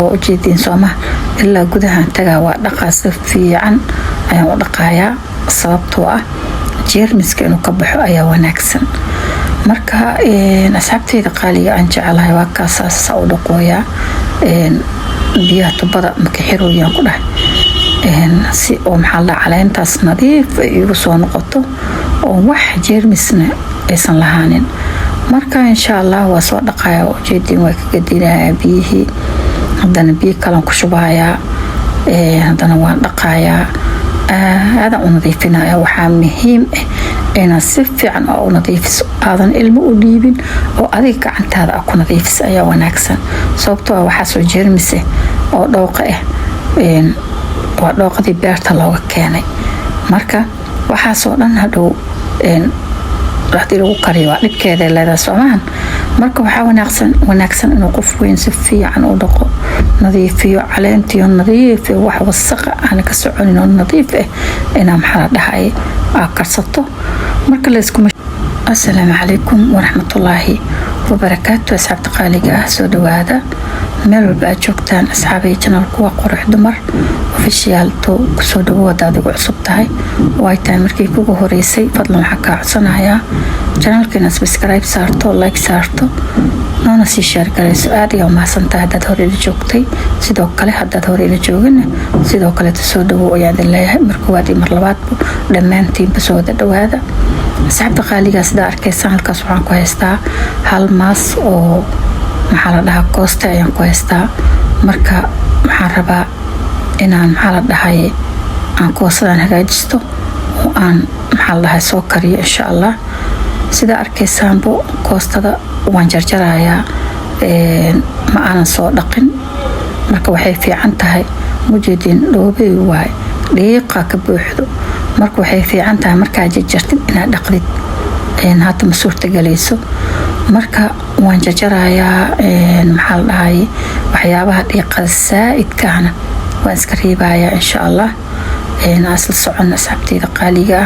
ujeedin sooma ilaa gudahan tagaa waa dhaqaa si fiican ayaan u dhaqayaa sababtoo ah jeermiska inuu ka baxo ayaa wanaagsan. marka asxaabteyda qaaliga aan jecelahay waa kaasaas u dhaqooyaa biyaha tubada marka xirooyaan ku dhahay si oo maxaa la caleentaas nadiif ay igu soo noqoto oo wax jeermisna aysan lahaanin. marka insha Allah waa soo dhaqayaa ujeedin waa ka gadinayaa biyihii haddana biyo kale ku shubayaa haddana waan dhaqayaa هذا نظيفنا waxaa muhiim ah in si fiican oo nadiifiso aadan ilmo u dhiibin oo adiga gacantaada ku nadiifiso ayaa wanaagsan sababtoo waxa soo jeermise oo dhooqa ah waa dhooqadii beerta looga keenay. marka waxa soo dhan hadhow raxdi lagu kariyo dhibkeeda leedahay Soomaan. marka waxa wanaagsan inuu qof weyn si fiican u dhaqo nadiifiyo caleentiyo nadiif wax wasakh aan ka soconin oo nadiif ah ina maxaa dhahay karsato. marka la isku assalaamu calaykum waraxmatullaahi wabarakaatuh. asxaabta qaaliga soo dhawaada meel walba joogtaan asxaabay channelku waa qurux dumar official to soo dhawaada adigu cusub tahay way tahay markii kugu horeysay fadlan waxa ka codsanayaa channelkeena subscribe saarto like saarto noona si share garayso aad iyo mahadsantahay dad hore ila joogtay sidoo kale haddaad hore ila joogin sidoo kale soo dhawo ayaan leeyahay markuu waadi mar labaad dhamaantiin soo dhawaada. asxaabta qaaliga sida arkaysan halkaas waxaan ku haystaa hal maas oo maxaa la dhahaa koosta ayaan ku haystaa. marka waxaan rabaa inaan maxaa la dhahay aan koosadan hagaajisto oo aan maxaa la dhahay soo kariyo insha Allah. sida arkaysan koostada waan jarjarayaa ma aanan soo dhaqin marka waxay fiican tahay mujeedin dhoobay waay dhiiqa ka buuxdo. marka waxay fiican tahay marka jarjartid inaad dhaqdid hadda ma suurta galayso. marka waan jarjarayaa maxaa la dhahay waxyaabaha dhiiqada saaidkaana waan iska reebayaa insha Allah. asal socon asxaabteyda qaaliga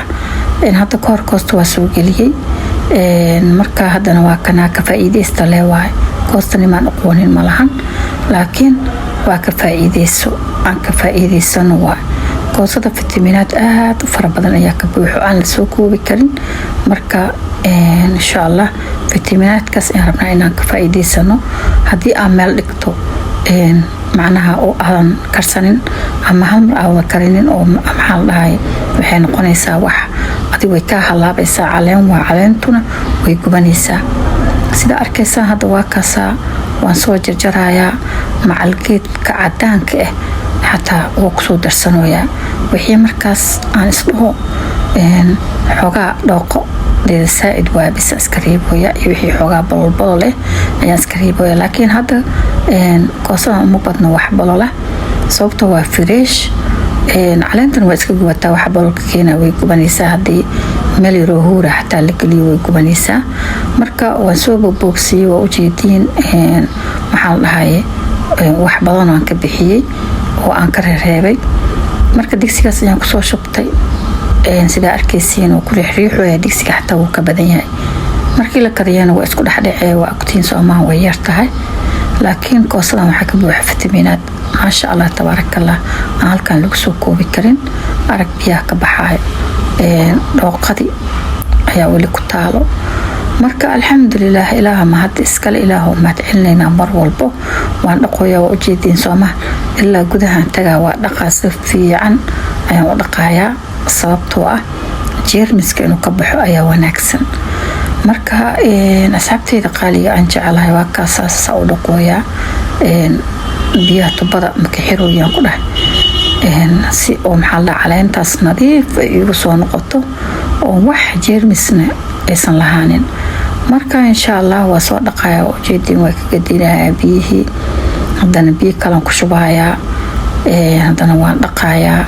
hadda koorkoosta waa soo geliyay marka haddana waa kana ka faa'iideysta leewahay koostani maan aqoonin malahan laakiin waa ka faa'iideyso aan ka faa'iideysano waa koosada fitamiinaad aad u fara badan ayaa ka buuxo aan la soo koobi karin. marka insha Allah fitamiinaadkaas aan rabnaa inaan ka faa'iideysano haddii aan meel dhigto macnaha oo aan karsanin ama hal mar aan karinin oo maxaa la dhahay waxay noqonaysaa wax adigu way ka halaabaysaa caleentuna way gubanaysaa. sida arkaysan hadda waa kaasa waan soo jarjarayaa macalgeedka cadaanka ah xataa oo ku soo darsanayaa wixii markaas aan isdhaho xogaa dhooqo deeda saaid waa bis iska reeboya iyo wixii xogaa bolol leh ayaan iska reeboya. laakiin hadda koosada uma badno wax bolol ah sababtoo waa fresh caleentana waa iska gubataa wax bololka keena way gubanaysaa haddii meel yaroo huura xataa la geliyo way gubanaysaa. marka waan soo boobsiiyey waa ujeediin maxaa la dhahay wax badan aan ka bixiyey oo aan ka reebay. marka digsigaas ayaan kusoo shubtay sida arkaysiin oo ku riixriixo digsiga xataa uu ka badan yahay. markii la kariyana waa isku dhaxdhacay waa agtiin Soomaan way yar tahay laakiin koosadan waxa ka buuxa fitamiinaad ma sha Allah tabarakallah aan halkan lagu soo koobi karin. arag biyaha ka baxay dhooqadi ayaa wali ku taalo. marka alxamdulillah ilaaha ma had iskale ilaahu ma celnayna mar walbo waan dhaqooyaa waa ujeedin Soomaan ilaa gudahan tagaa waa dhaqaa si fiican ayaan u dhaqayaa sababtoo ah jeermiska inuu ka baxo ayaa wanaagsan. marka asxaabteyda qaaliga aan jecelahay waa kaasaas u dhaqooyaa biyaha tubada marka xirooyaan ku dhahay si oo maxaa la caleentaas nadiif ay igu soo noqoto oo wax jeermisna aysan lahaanin. marka insha Allah waa soo dhaqayaa ujeedin waa ka gadinayaa biyihii haddana biyo kale ku shubayaa haddana waan dhaqayaa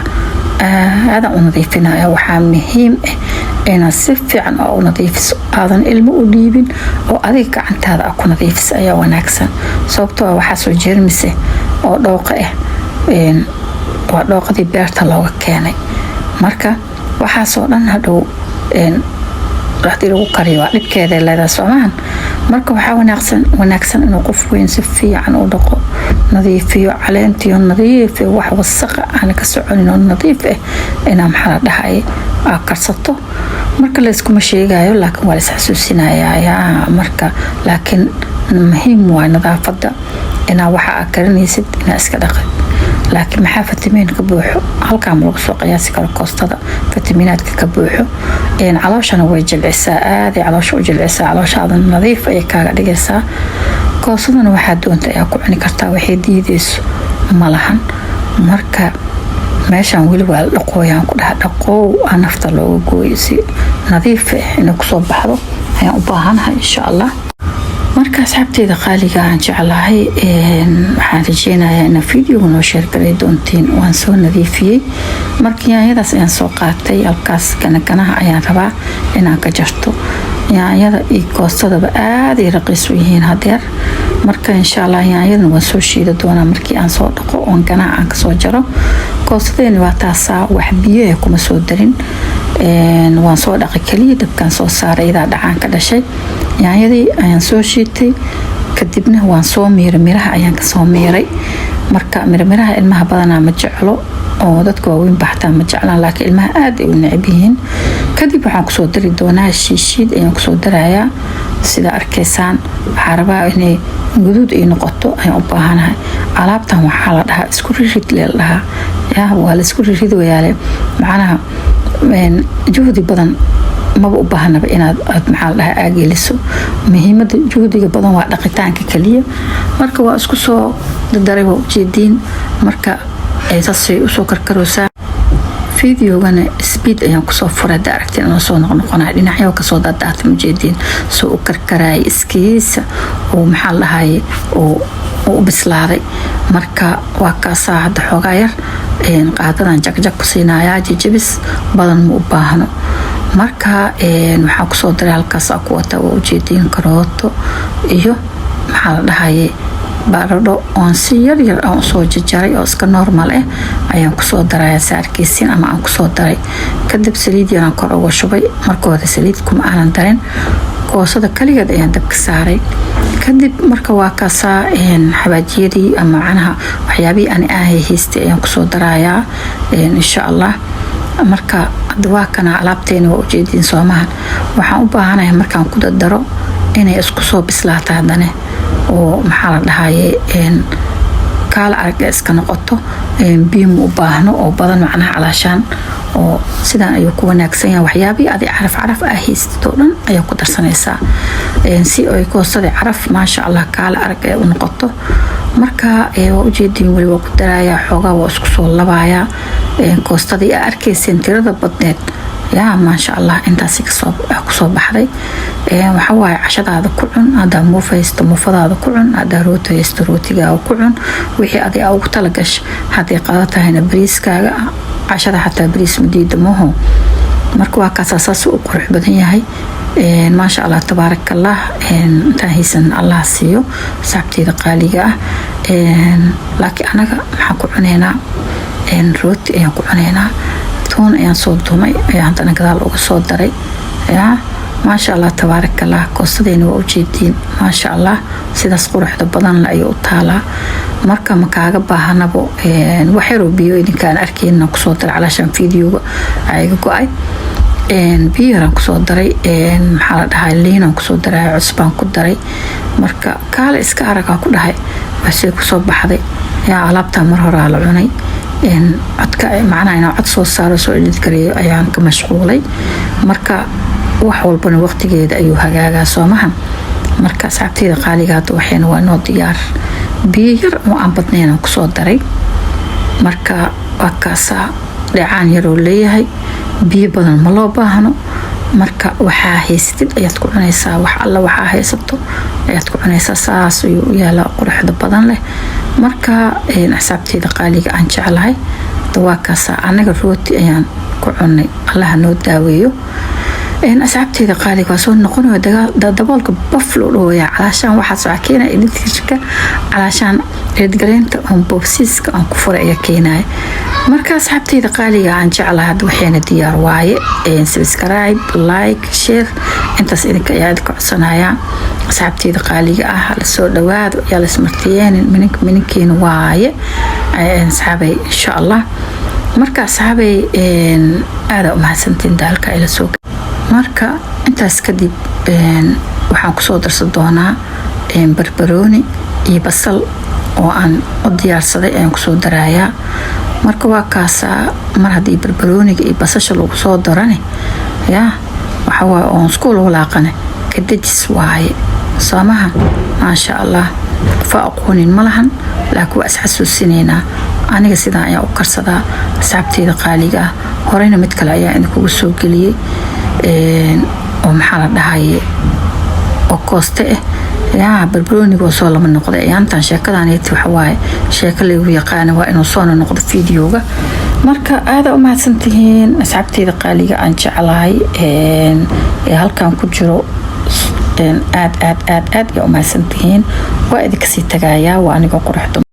هذا نظيفنا waxaa muhiim ah in si fiican oo nadiifiso aadan ilmo u dhiibin oo adiga gacantaada ku nadiifiso ayaa wanaagsan sababtoo waxa soo jeermise oo dhooqa ah waa dhooqadii beerta looga keenay. marka waxa soo dhan hadhow raxdi lagu kariyo dhibkeeda leedahay Soomaan. marka waxaa wanaagsan inuu qof weyn si fiican u dhaqo nadiifiyo caleentiyo nadiif wax wasakh aan ka soconin oo nadiif inaa maxaa la dhahay karsato marka la isku sheegayo laakiin waa la xasuusinayaa marka laakiin muhiim waa nadaafada inaa waxa karinaysid inaa iska dhaqid laakiin maxaa fitamiin ka buuxo halka ma lagu soo qiyaasi karo koostada fitamiinaadka ka buuxo calooshana way jilcisaa aad caloosha u jilcisaa calooshaada nadiif ay kaaga dhigaysaa koosadana waxaa doonta ayaa ku cuni kartaa waxay diidayso malahan marka meeshaan weli waa dhaqooyaan ku dhaqoow aan nafta looga gooyo si nadiif inay kusoo baxdo ayaan u baahanahay insha Allah marka asxaabteeda qaaliga aan jeclahay waxaan rajeynayaa in fiidiyoga noo share garay doontiin waan soo nadiifiyey markii yaanyadaas ayaan soo qaatay halkaas ganaganaha ayaan rabaa inaan ka jarto yaanyada iyo koostadaba aad ay raqiis u yihiin hadeer marka insha Allah yaanyadana waan soo shiida doonaa markii aan soo dhaqo oo ganaha aan ka soo jaro koostadeena waa taasaa wax biyo kuma soo darin waan soo dhaqay kaliya dabkaan soo saaray idaa dhacaan ka dhashay yaanyadii ayaan soo shiitay kadibna waan soo miiray miraha ayaan ka soo miiray marka miraha ilmaha badanaa ma jeclo oo dadka waaweyn baxtaa ma jeclaan laakiin ilmaha aad ay u neceb yihiin kadib waxaan kusoo dari doonaa shiishiid ayaan kusoo darayaa sida arkaysaan waxaa rabaa inay guduud ay noqoto ayaan u baahanahay alaabtan waxaa la dhahaa isku ririd la dhahaa waa la isku ririd wayaale macnaha juhdi badan maba u baahnaba inaad maxaa la dhahaa aageliso muhiimada juhdiga badan waa dhaqitaanka kaliya marka waa isku soo daray waa ujeediin marka ay tasay u soo karkaroosaa fiidiyogana speed ayaan kusoo furay aragtiin inuu soo noqnoqonay dhinacyo ka soo dadaatay ujeediin soo u karkaray iskiisa oo maxaa la dhahay oo bislaaday marka waa kaasaa hadda xoogaa yar qaadadan jagjag ku siinayaa jijibis badan ma u baahno marka waxaa kusoo daray halkaas ku wata oo ujeediin karooto iyo maxaa la dhahay baradho oon si yar aan soo jajaray oo iska normal ayaan kusoo daray saarkiisin ama aan kusoo daray kadib saliid yar aan kor uga shubay marka hore saliid kuma aanan darin koosada kaligeed ayaan dabka saaray kadib marka waa kaasaa xabaajiyadii ama macnaha waxyaabihii aan haystay ayaan kusoo darayaa insha Allah marka waa kana alaabteena waa ujeediin soomahan waxaan u baahanahay markaan ku daro inay isku soo bislaato hadane oo maxaa la dhahaye kaala aragga iska noqoto biyo u baahno oo badan macnaha calaashaan oo sidaan ayuu ku wanaagsan yahay waxyaabihii adi caraf haysto dhan ayaa ku darsanaysaa si ay koosada caraf maasha Allah kaala aragga u noqoto marka waa ujeediin wali waa ku darayaa xoogaa waa isku soo labayaa koostadii arkayseen tirada badneed yaa maasha Allah intaasi kasoo baxday waxa waaye cashadaada ku cun hada muufaysto muufadaada ku cun hada rootaysto rootigaaga ku cun wixii adi ugu talagash hadii qadatahayna bariiskaaga cashada xataa bariis madiida mooho marka waa kaasaas u qurux badan yahay maasha Allah tabaarakallah inta haysan Allah siiyo saabteeda qaaliga laakiin anaga maxaa ku cuneynaa rooti ayaan ku cuneynaa toon ayaan soo dumay ayaan hadana gadaal uga soo daray maasha Allah tabaarakallah koostadeena waa ujeediin maasha Allah sidaas quruxda badan la ayuu taalaa marka ma kaaga baahanabo wax yar oo biyo idinkaan arkeenna kusoo daray calaashan fiidiyowga ayaga go'ay biyo yaraan kusoo daray maxaa la dhahay liinaan kusoo daray cusbaan ku daray marka kaale iska aragaa ku dhahay waxay kusoo baxday alaabta mar hore la cunay codka macnaha inaan cod soo saaro soo edit gareeyo ayaan ka mashquulay marka wax walbana waqtigeeda ayuu hagaagaa soomahan marka asxaabteeda qaaliga hadda waxayna waa noo diyaar biyo yar oo aan badnayn kusoo daray marka waa kaasaa dhacaan yaroo leeyahay biyo badan ma loo baahno marka waxaa haysatid ayaad ku cunaysaa wax alla waxaa haysato ayaad ku cunaysaa saas ayuu yaala quruxda badan leh marka asxaabteeda qaaliga aan jeclahay waa kaasaa anaga rooti ayaan ku cunay Allah noo daaweeyo asxaabteeda qaaliga waa soo noqonayo daboolka buffalo dhooya calaashaan waxaa soo keenay idinka calaashaan reedgaleynta aan boobsiiska aan ku furay ayaa keenaya. marka asxaabtayda qaaliga aan jeclahay hadda waxayna diyaar waaye. subscribe, like, share intaas idinka ayaa idinka codsanaya. asxaabtayda qaaliga ah la soo dhawaado yaa la ismartiyeen minkiina waaye asxaabay insha Allah. marka asxaabay aad u mahadsantiin daalka ila soo. marka intaas kadib waxaan ku soo darsan doonaa barbarooni iyo basal oo aan u diyaarsaday aan ku soo darayaa. marka waa kaasa mar hadii barbarooniga iyo basasha lagu soo darane yaa waxa waa oo isku walaaqane kadajis waaye saamaha ma sha Allah faaqoonin malahan laakiin waa isxasuusinayna aniga sida ayaa u karsadaa asxaabtayda qaaliga horeyna mid kale ayaa idinku soo galiyay oo maxaa la dhahaye oo kooste yaa barbarooniga soo lama noqday ayaantan sheekadaanaytii waxa waaye sheeko lagu yaqaan waa inuu soo noqdo fiidiyoga. marka aad u mahadsantihiin asxaabtayda qaaliga aan jeclahay halkan ku jiro aad u mahadsantihiin waa idinka sii tagayaa waa aniga quruxda